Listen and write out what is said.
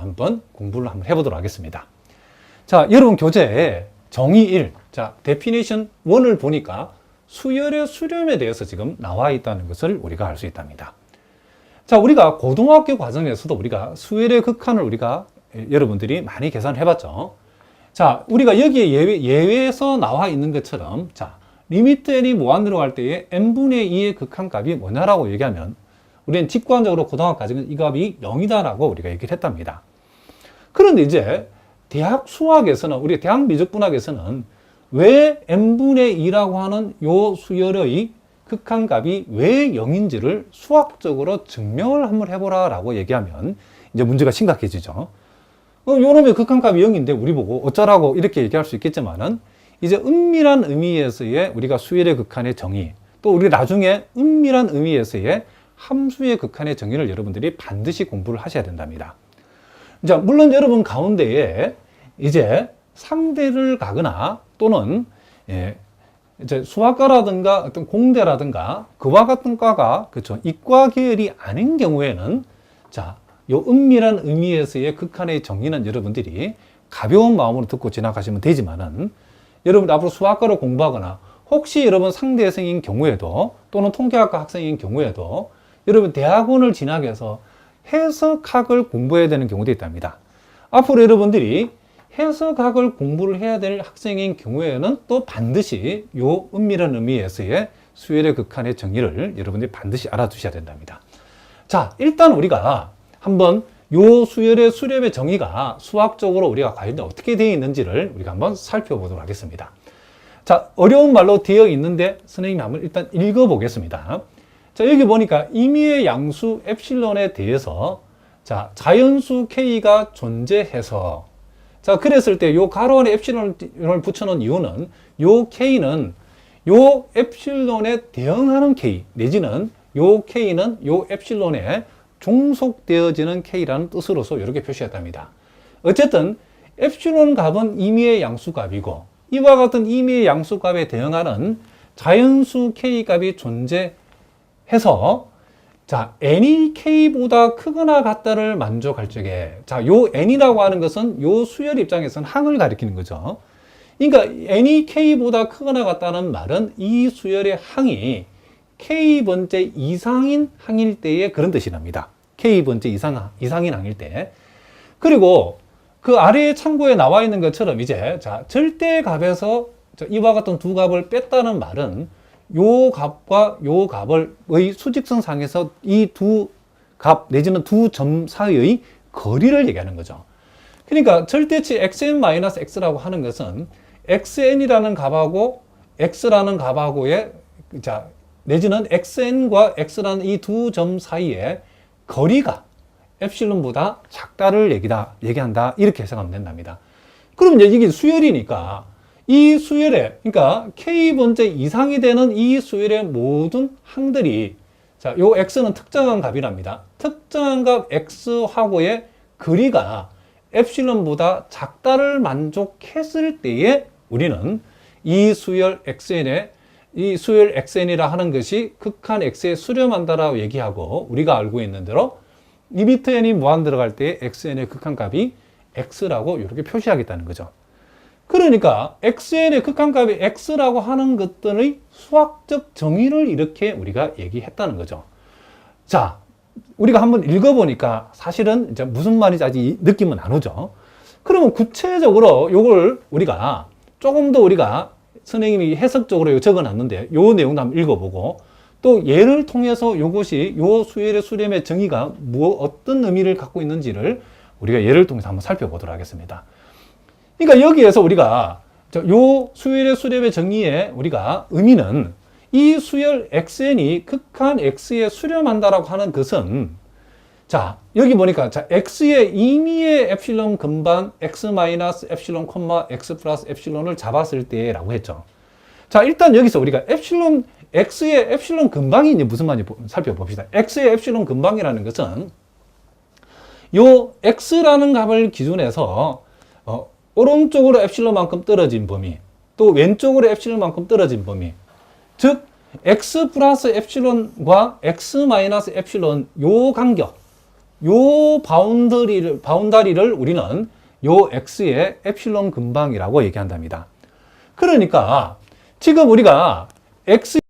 한번 공부를 한번 해보도록 하겠습니다. 자, 여러분 교재에 정의 1, 자, definition 1을 보니까 수열의 수렴에 대해서 지금 나와 있다는 것을 우리가 알 수 있답니다. 자, 우리가 고등학교 과정에서도 우리가 수열의 극한을 우리가 여러분들이 많이 계산을 해봤죠. 자, 우리가 여기에 예외에서 나와 있는 것처럼, 자, 리미트 n이 무한대로 갈 때에 n분의 2의 극한값이 뭐냐라고 얘기하면 우리는 직관적으로 고등학교 과정은 이 값이 0이다라고 우리가 얘기를 했답니다. 그런데 이제 대학 수학에서는, 우리 대학 미적분학에서는 왜 n분의 2라고 하는 요 수열의 극한값이 왜 0인지를 수학적으로 증명을 한번 해보라 라고 얘기하면 이제 문제가 심각해지죠. 요놈의 극한값이 0인데 우리 보고 어쩌라고 이렇게 얘기할 수 있겠지만은 이제 은밀한 의미에서의 우리가 수열의 극한의 정의, 또 우리 나중에 은밀한 의미에서의 함수의 극한의 정의를 여러분들이 반드시 공부를 하셔야 된답니다. 자, 물론 여러분 가운데에 이제 상대를 가거나 또는 이제 수학과라든가 어떤 공대라든가 그와 같은 과가 그렇죠 이과 계열이 아닌 경우에는 자, 요 은밀한 의미에서의 극한의 정의는 여러분들이 가벼운 마음으로 듣고 지나가시면 되지만은 여러분 앞으로 수학과를 공부하거나 혹시 여러분 상대생인 경우에도 또는 통계학과 학생인 경우에도 여러분 대학원을 진학해서 해석학을 공부해야 되는 경우도 있답니다. 앞으로 여러분들이 해석학을 공부를 해야 될 학생인 경우에는 또 반드시 요 은밀한 의미에서의 수열의 극한의 정의를 여러분들이 반드시 알아두셔야 된답니다. 자, 일단 우리가 한번 요 수열의 수렴의 정의가 수학적으로 우리가 과연 어떻게 되어 있는지를 우리가 한번 살펴보도록 하겠습니다. 자, 어려운 말로 되어 있는데 선생님이 한번 일단 읽어보겠습니다. 자, 여기 보니까 임의의 양수 엡실론에 대해서 자, 자연수 K가 존재해서 자, 그랬을 때 요 가로 안에 엡실론을 붙여놓은 이유는 요 K는 요 엡실론에 대응하는 K 내지는 요 K는 요 엡실론에 종속되어지는 K라는 뜻으로서 이렇게 표시했답니다. 어쨌든 엡실론 값은 임의의 양수값이고 이와 같은 임의의 양수값에 대응하는 자연수 K 값이 존재해서 자, n이 k보다 크거나 같다를 만족할 적에 자, 요 n이라고 하는 것은 요 수열 입장에서는 항을 가리키는 거죠. 그러니까 n이 k보다 크거나 같다는 말은 이 수열의 항이 k번째 이상인 항일 때의 그런 뜻이랍니다. k번째 이상인 항일 때. 그리고 그 아래에 참고에 나와 있는 것처럼 이제 자, 절대값에서 이와 같은 두 값을 뺐다는 말은 요 값과 요 값의 수직선상에서 이 두 값 내지는 두 점 사이의 거리를 얘기하는 거죠. 그러니까 절대치 xn-x라고 하는 것은 xn이라는 값하고 x라는 값하고의 자, 내지는 xn과 x라는 이 두 점 사이의 거리가 엡실론보다 작다를 얘기한다. 이렇게 해석하면 된답니다. 그럼 이제 이게 수열이니까 이 수열에, 그러니까 k번째 이상이 되는 이 수열의 모든 항들이 자, 요 x는 특정한 값이랍니다. 특정한 값 x하고의 거리가 엡실론보다 작다를 만족했을 때에 우리는 이 수열 xn이라 하는 것이 극한 x에 수렴한다라고 얘기하고 우리가 알고 있는 대로 리미트 n이 무한 들어갈 때 xn의 극한값이 x라고 이렇게 표시하겠다는 거죠. 그러니까 xn의 극한값이 x라고 하는 것들의 수학적 정의를 이렇게 우리가 얘기했다는 거죠. 자, 우리가 한번 읽어보니까 사실은 이제 무슨 말인지 아직 느낌은 안 오죠. 그러면 구체적으로 요걸 우리가 조금 더 우리가 선생님이 해석적으로 적어놨는데 요 내용도 한번 읽어보고 또 예를 통해서 요것이 요 수열의 수렴의 정의가 어떤 의미를 갖고 있는지를 우리가 예를 통해서 한번 살펴보도록 하겠습니다. 그러니까 여기에서 우리가 요 수열의 수렴의 정의의 우리가 의미는 이 수열 xn이 극한 x에 수렴한다라고 하는 것은 자, 여기 보니까 자, x의 임의의 엡실론 근반 x 마이너스 엡실론 콤마 x 플러스 엡실론을 잡았을 때라고 했죠. 자, 일단 여기서 우리가 엡실론 x의 엡실론 근방이 무슨 말인지 살펴봅시다. x의 엡실론 근방이라는 것은 요 x라는 값을 기준해서 오른쪽으로 엡실론만큼 떨어진 범위, 또 왼쪽으로 엡실론만큼 떨어진 범위, 즉 x 플러스 엡실론과 x 마이너스 엡실론 요 간격, 요 바운다리를 우리는 요 x의 엡실론 근방이라고 얘기한답니다. 그러니까 지금 우리가 x